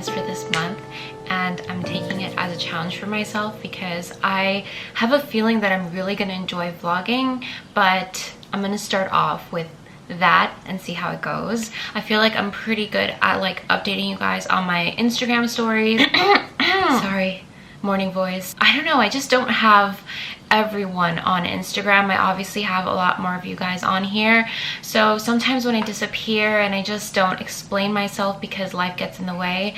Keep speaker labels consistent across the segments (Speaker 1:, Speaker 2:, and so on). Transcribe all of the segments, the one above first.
Speaker 1: Vlogmas for this month, and I'm taking it as a challenge for myself because I have a feeling that I'm really gonna enjoy vlogging, but I'm gonna start off with that and see how it goes. I feel like I'm pretty good at like updating you guys on my Instagram stories. Sorry, morning voice. I don't know, I just don't have everyone on Instagram. I obviously have a lot more of you guys on here, so sometimes when I disappear and I just don't explain myself because life gets in the way,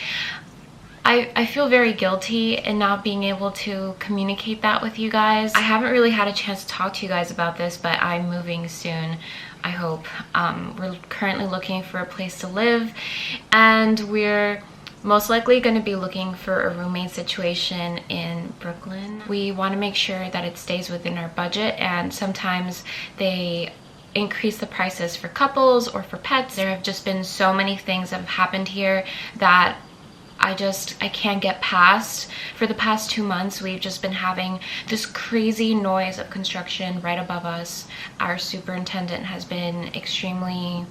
Speaker 1: I feel very guilty in not being able to communicate that with you guys. I haven't really had a chance to talk to you guys about this, but I'm moving soon, I hope. We're currently looking for a place to live, and we're most likely going to be looking for a roommate situation in Brooklyn. We want to make sure that it stays within our budget, and sometimes they increase the prices for couples or for pets. There have just been so many things that have happened here that I can't get past. For the past 2 months, we've just been having this crazy noise of construction right above us. Our superintendent has been extremely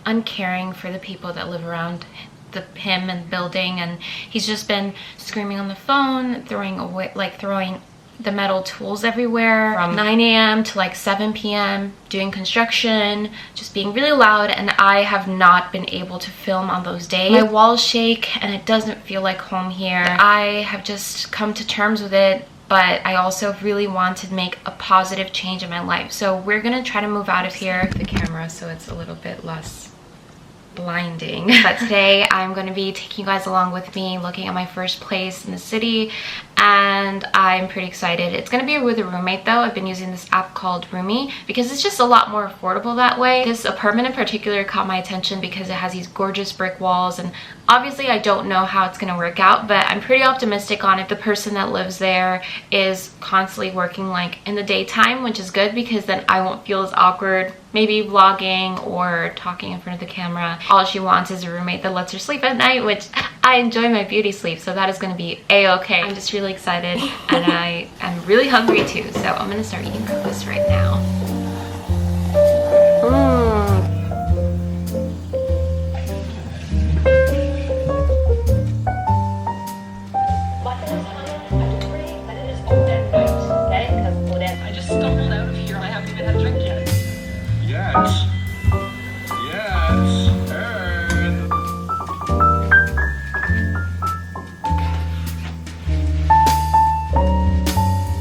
Speaker 1: uncaring for the people that live around him and the building, and he's just been screaming on the phone, throwing the metal tools everywhere from 9 a.m. to like 7 p.m. doing construction, just being really loud, and I have not been able to film on those days. My walls shake and it doesn't feel like home here. I have just come to terms with it, but I also really want to make a positive change in my life. So we're gonna try to move out of here. The camera so it's a little bit less blinding. But today I'm going to be taking you guys along with me looking at my first place in the city, and I'm pretty excited. It's going to be with a roommate though. I've been using this app called Roomie because it's just a lot more affordable that way. This apartment in particular caught my attention because it has these gorgeous brick walls, and obviously I don't know how it's going to work out, but I'm pretty optimistic on it. The person that lives there is constantly working like in the daytime, which is good because then I won't feel as awkward maybe vlogging or talking in front of the camera. All she wants is a roommate that lets her sleep at night, which I enjoy my beauty sleep, so that is going to be a-okay. I'm just really excited, and I am really hungry too, so I'm going to start eating breakfast right now.
Speaker 2: I just stumbled out of here and I haven't even had a drink yet. Yes.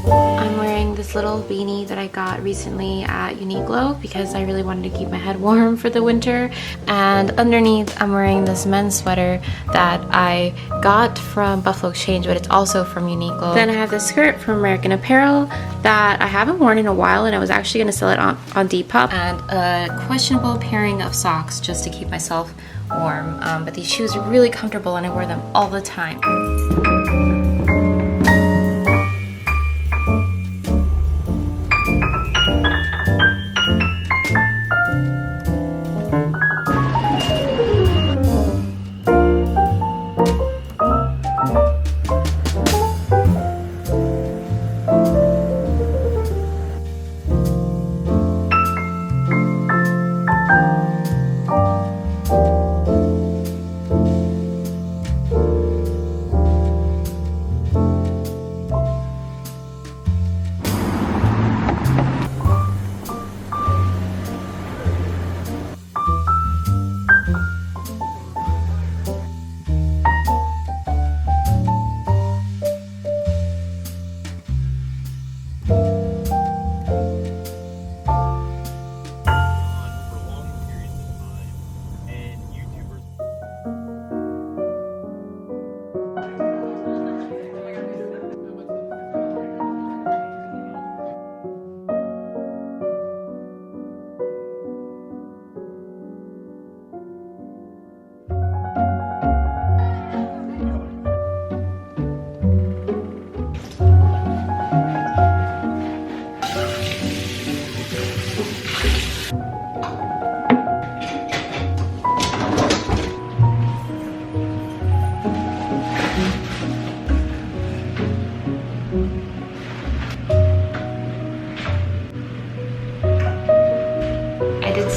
Speaker 1: I'm wearing this little beanie that I got recently at Uniqlo because I really wanted to keep my head warm for the winter, and underneath I'm wearing this men's sweater that I got from Buffalo Exchange, but it's also from Uniqlo. Then I have this skirt from American Apparel that I haven't worn in a while, and I was actually going to sell it on Depop, and a questionable pairing of socks just to keep myself warm, but these shoes are really comfortable and I wear them all the time.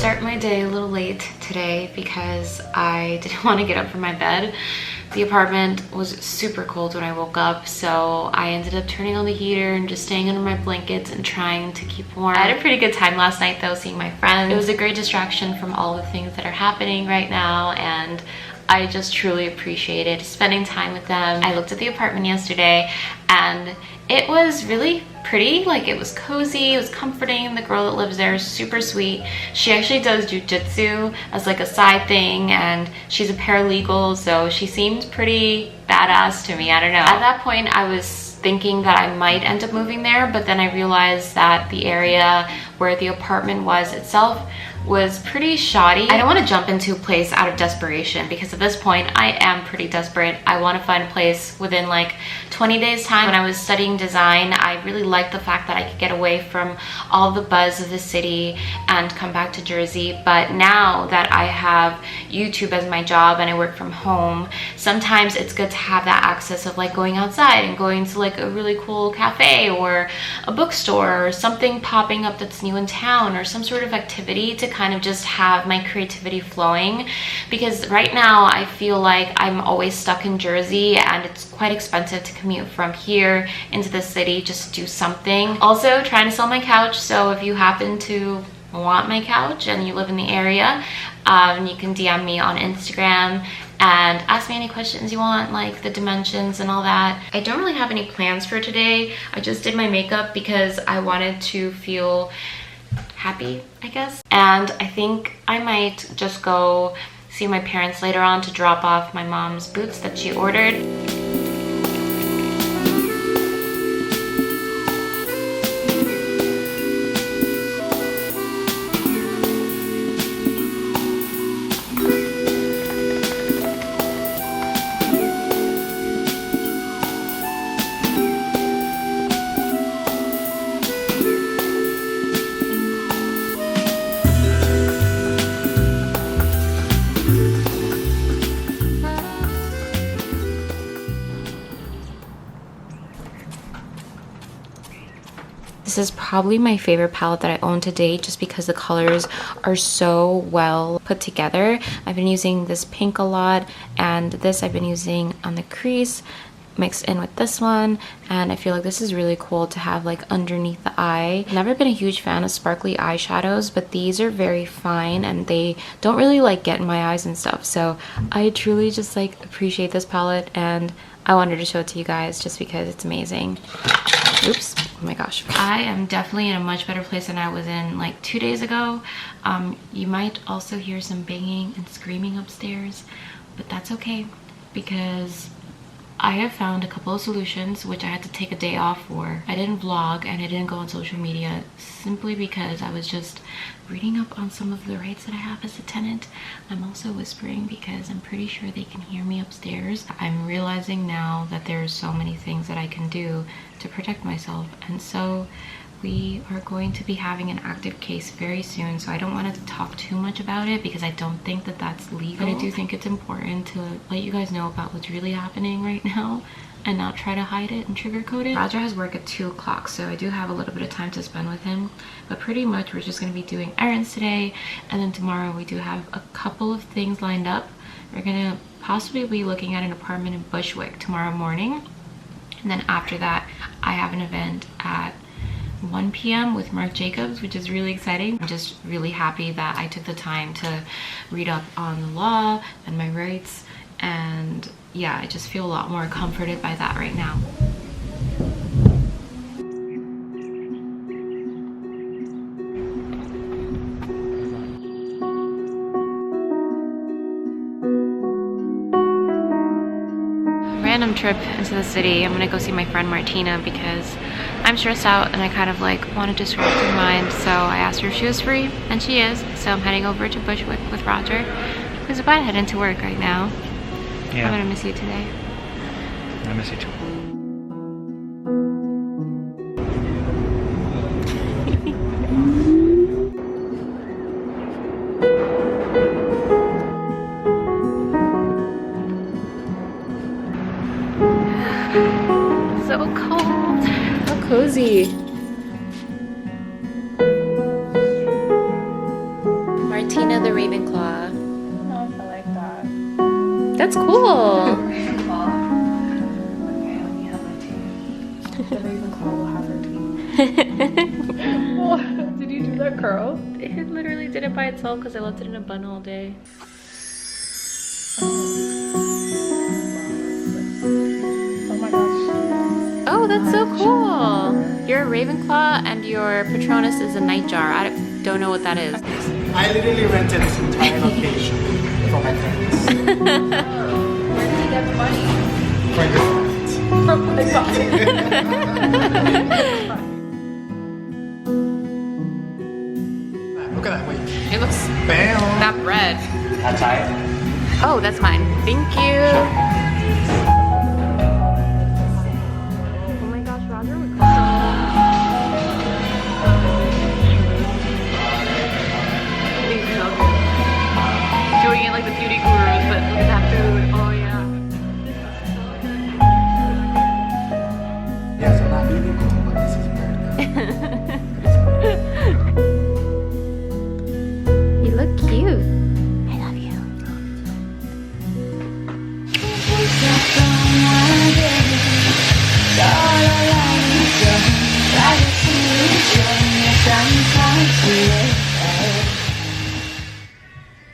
Speaker 1: start my day a little late today because I didn't want to get up from my bed. The apartment was super cold when I woke up, so I ended up turning on the heater and just staying under my blankets and trying to keep warm. I had a pretty good time last night though, seeing my friends. It was a great distraction from all the things that are happening right now, and I just truly appreciated spending time with them. I looked at the apartment yesterday and it was really pretty. Like, it was cozy, it was comforting. The girl that lives there is super sweet. She actually does jujitsu as like a side thing, and she's a paralegal, so she seemed pretty badass to me. I don't know. At that point, I was thinking that I might end up moving there, but then I realized that the area where the apartment was itself was pretty shoddy. I don't want to jump into a place out of desperation, because at this point I am pretty desperate. I want to find a place within like 20 days time. When I was studying design, I really liked the fact that I could get away from all the buzz of the city and come back to Jersey. But now that I have YouTube as my job and I work from home, sometimes it's good to have that access of like going outside and going to like a really cool cafe or a bookstore or something popping up that's new in town, or some sort of activity to kind of just have my creativity flowing. Because right now I feel like I'm always stuck in Jersey, and it's quite expensive to commute from here into the city just to do something. Also trying to sell my couch, so if you happen to want my couch and you live in the area, you can DM me on Instagram and ask me any questions you want, like the dimensions and all that. I don't really have any plans for today. I just did my makeup because I wanted to feel happy, I guess. And I think I might just go see my parents later on to drop off my mom's boots that she ordered. This is probably my favorite palette that I own to date, just because the colors are so well put together. I've been using this pink a lot, and this I've been using on the crease mixed in with this one, and I feel like this is really cool to have like underneath the eye. I've never been a huge fan of sparkly eyeshadows, but these are very fine and they don't really like get in my eyes and stuff, so I truly just like appreciate this palette, and I wanted to show it to you guys just because it's amazing. Oops, oh my gosh. I am definitely in a much better place than I was in like 2 days ago. You might also hear some banging and screaming upstairs, but that's okay, because I have found a couple of solutions which I had to take a day off for. I didn't vlog and I didn't go on social media simply because I was just reading up on some of the rights that I have as a tenant. I'm also whispering because I'm pretty sure they can hear me upstairs. I'm realizing now that there's so many things that I can do to protect myself, and so we are going to be having an active case very soon, so I don't want to talk too much about it because I don't think that that's legal. But I do think it's important to let you guys know about what's really happening right now and not try to hide it and sugarcoat it. Roger has work at 2 o'clock, so I do have a little bit of time to spend with him, but pretty much we're just going to be doing errands today, and then tomorrow we do have a couple of things lined up. We're going to possibly be looking at an apartment in Bushwick tomorrow morning, and then after that I have an event at 1 p.m. with Marc Jacobs, which is really exciting. I'm just really happy that I took the time to read up on the law and my rights, and yeah, I just feel a lot more comforted by that right now. Random trip into the city. I'm gonna go see my friend Martina because I'm stressed out and I kind of like want to disrupt her mind, so I asked her if she was free, and she is, so I'm heading over to Bushwick with Roger, who's about to head into work right now. Yeah. I'm gonna miss you today.
Speaker 3: I miss you too.
Speaker 1: So cold. How cozy. Martina the Ravenclaw.
Speaker 2: I like that.
Speaker 1: That's cool.
Speaker 4: The Ravenclaw will have her tea. Did you do that curl?
Speaker 1: It literally did it by itself because I left it in a bun all day.
Speaker 4: Oh my gosh.
Speaker 1: Oh, that's so cool. You're a Ravenclaw and your Patronus is a Nightjar. I don't know what that is.
Speaker 5: I literally rented this entire location for my friends.
Speaker 4: Where did you get the money?
Speaker 5: For your friends.
Speaker 4: Oh my god.
Speaker 5: Look at that, wait.
Speaker 1: It looks
Speaker 5: Bam!
Speaker 1: that red.
Speaker 3: That's right.
Speaker 1: Oh, that's mine. Thank you. Oh my gosh, Roger would doing it like the beauty gurus, but look at that food. Oh yeah.
Speaker 5: Yes, I'm not really cool, but this is very good.
Speaker 1: You look cute. I love you.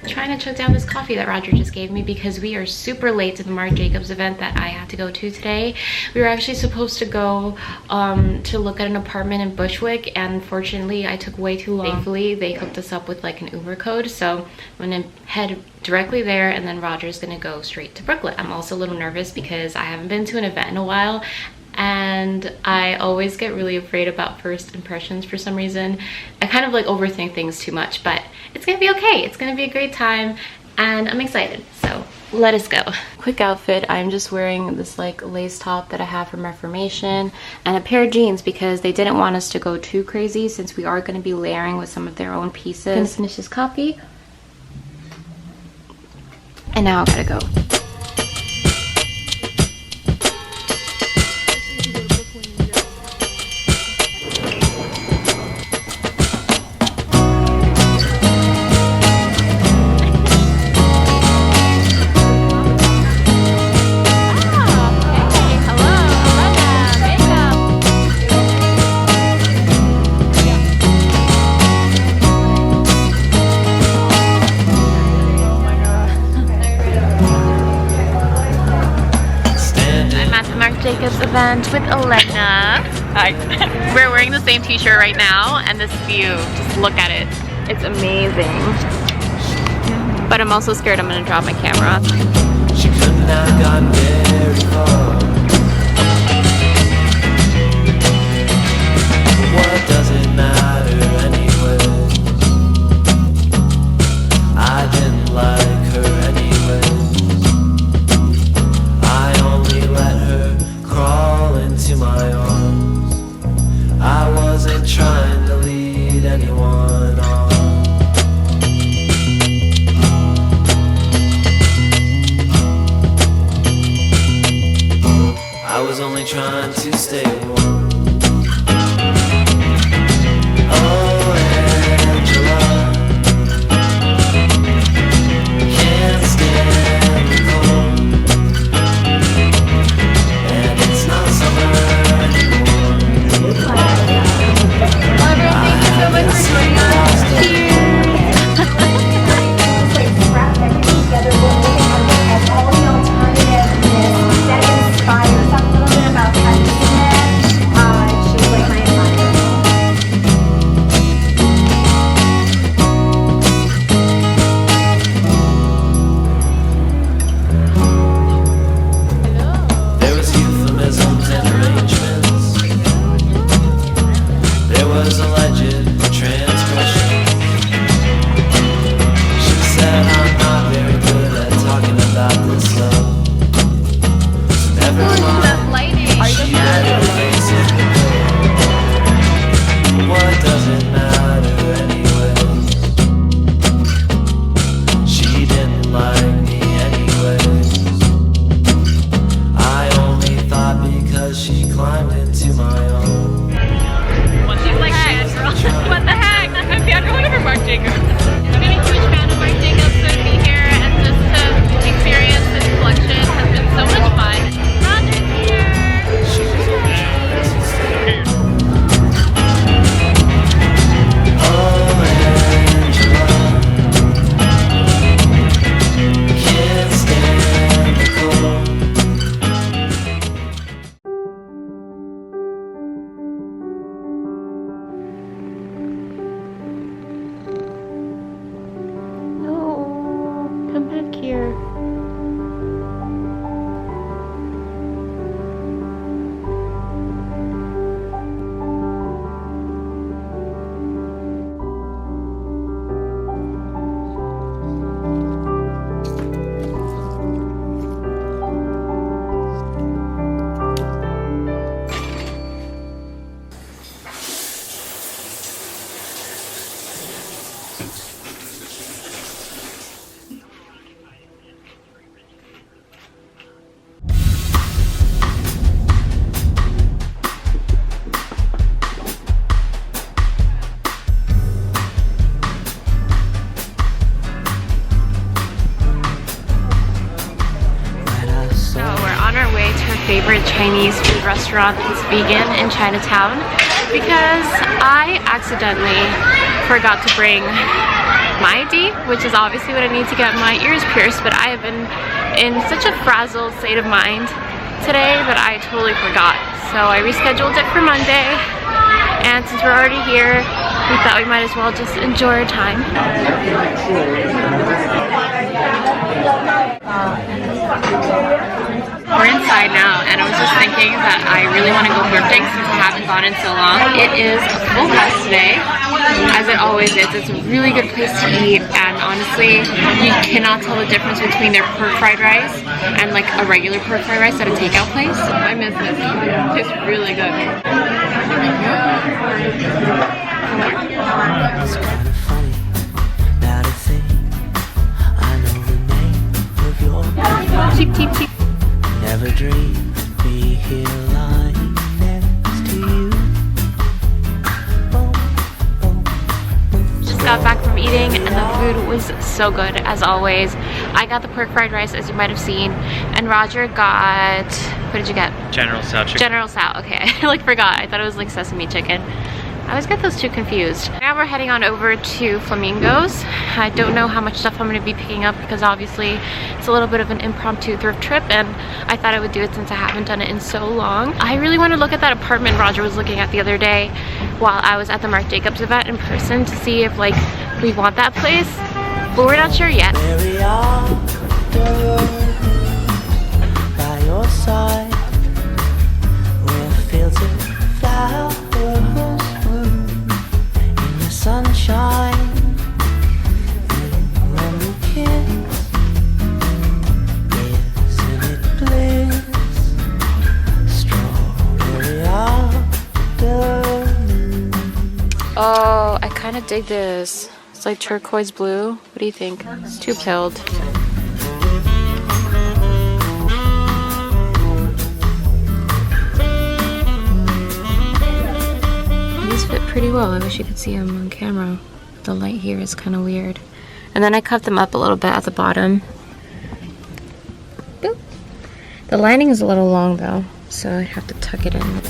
Speaker 1: Trying to choke down this coffee that Roger just gave me because we are super late to the Marc Jacobs event that I had to go to today. We were actually supposed to go to look at an apartment in Bushwick, and unfortunately I took way too long. Thankfully they hooked us up with like an Uber code, so I'm gonna head directly there and then Roger's gonna go straight to Brooklyn. I'm also a little nervous because I haven't been to an event in a while and I always get really afraid about first impressions for some reason. I kind of like overthink things too much, but it's gonna be okay. It's gonna be a great time and I'm excited, so let us go. Quick outfit, I'm just wearing this like lace top that I have from Reformation and a pair of jeans because they didn't want us to go too crazy since we are gonna be layering with some of their own pieces. I'm gonna finish this coffee and now I gotta go. Jacobs event with Elena. Hi. We're wearing the same t-shirt right now and this view, just look at it. It's amazing. But I'm also scared I'm gonna drop my camera. She couldn't have gone very far. What does it matter anyway? I didn't like her anyway. I only let her crawl into my arms. I wasn't trying to lead anyone on. I was only trying to stay warm. Oh, Angela, can't stand the cold. And it's not summer anymore.
Speaker 4: Barbara, thank you so much for joining us.
Speaker 6: Wrap everything together, we're looking at all the alternativeness that inspires a little bit about festivity. She's like my advisor.
Speaker 7: There was euphemisms and arrangements. There was alleged transgression. She said I'm not very good at talking about this stuff. Never mind. She had her face in the door. What does it matter anyways? She didn't like me anyways. I only thought because she climbed into my own.
Speaker 1: She's like, what the heck? I'm one of her Marc Jacobs. I'm a huge fan of Marc Jacobs, so to be here and just to experience this collection has been so much fun. Roger's here!
Speaker 7: She was only trying to
Speaker 1: Chinese food restaurant that's vegan in Chinatown because I accidentally forgot to bring my ID, which is obviously what I need to get my ears pierced, but I have been in such a frazzled state of mind today that I totally forgot. So I rescheduled it for Monday, and since we're already here, we thought we might as well just enjoy our time. We're inside now, and I was just thinking that I really want to go thrifting since I haven't gone in so long. It is a full house today, as it always is. It's a really good place to eat, and honestly, you cannot tell the difference between their pork fried rice and like a regular pork fried rice at a takeout place. I miss this. It's really good.
Speaker 7: It's kind of funny now to think I know the name of your
Speaker 1: Cheap, cheap, cheap.
Speaker 7: never dream be here lying next to you.
Speaker 1: Just got back from eating and the food was so good as always. I got the pork fried rice, as you might have seen, and Roger got, what did you get?
Speaker 3: General Tso chicken.
Speaker 1: General Tso, okay. I like forgot. I thought it was like sesame chicken. I always get those two confused. Now we're heading on over to Flamingos. I don't know how much stuff I'm going to be picking up because obviously it's a little bit of an impromptu thrift trip, and I thought I would do it since I haven't done it in so long. I really want to look at that apartment Roger was looking at the other day while I was at the Marc Jacobs event in person to see if like we want that place, but we're not sure yet.
Speaker 7: Very often by your side, where fields of flowers bloom in the sunshine, and when we kiss, isn't it bliss? Strawberry afternoon.
Speaker 1: Oh, I kind of dig this. It's like turquoise blue. What do you think? It's too pilled. These fit pretty well. I wish you could see them on camera. The light here is kind of weird. And then I cut them up a little bit at the bottom. Boop. The lining is a little long though, so I'd have to tuck it in.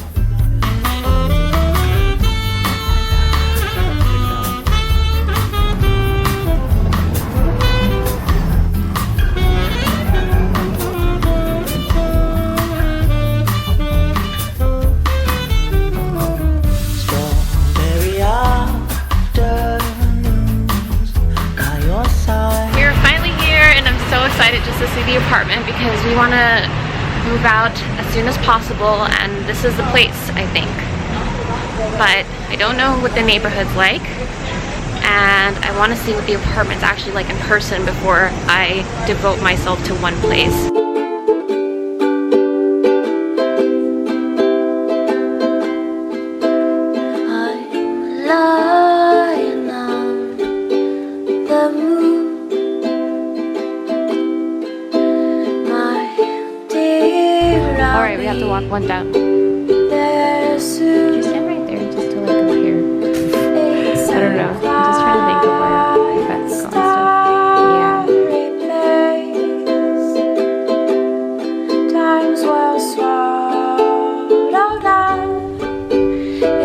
Speaker 1: Just to see the apartment because we want to move out as soon as possible, and this is the place, I think. But I don't know what the neighborhood's like, and I want to see what the apartment's actually like in person before I devote myself to one place. Alright, we have to walk one down. Could you stand right there just to like go here? I don't know. I'm just trying to think of where that's going stuff. Yeah.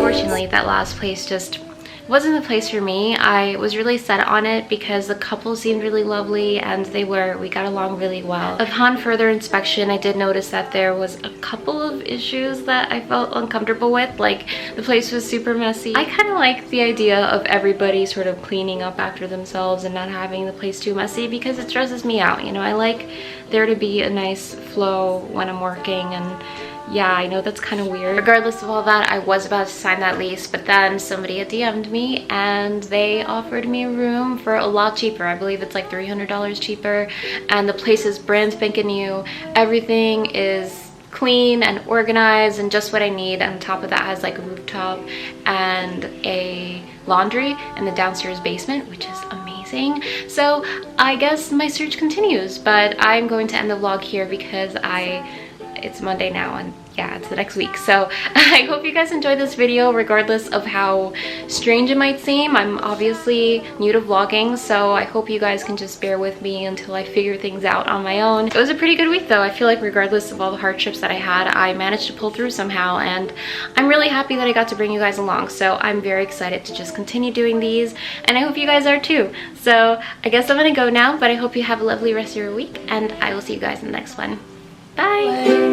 Speaker 1: Fortunately, that last place just wasn't the place for me. I was really set on it because the couple seemed really lovely and we got along really well. Upon further inspection, I did notice that there was a couple of issues that I felt uncomfortable with. Like, the place was super messy. I kind of like the idea of everybody sort of cleaning up after themselves and not having the place too messy because it stresses me out. You know, I like there to be a nice flow when I'm working, and yeah, I know that's kind of weird. Regardless of all that, I was about to sign that lease, but then somebody had DM'd me and they offered me a room for a lot cheaper. I believe it's like $300 cheaper, and the place is brand spanking new. Everything is clean and organized and just what I need. And on top of that has like a rooftop and a laundry in the downstairs basement, which is amazing. So I guess my search continues, but I'm going to end the vlog here because it's Monday now, and yeah, it's the next week. So I hope you guys enjoyed this video regardless of how strange it might seem. I'm obviously new to vlogging, so I hope you guys can just bear with me until I figure things out on my own. It was a pretty good week though. I feel like regardless of all the hardships that I had, I managed to pull through somehow, and I'm really happy that I got to bring you guys along. So I'm very excited to just continue doing these, and I hope you guys are too. So I guess I'm gonna go now, but I hope you have a lovely rest of your week, and I will see you guys in the next one. Bye!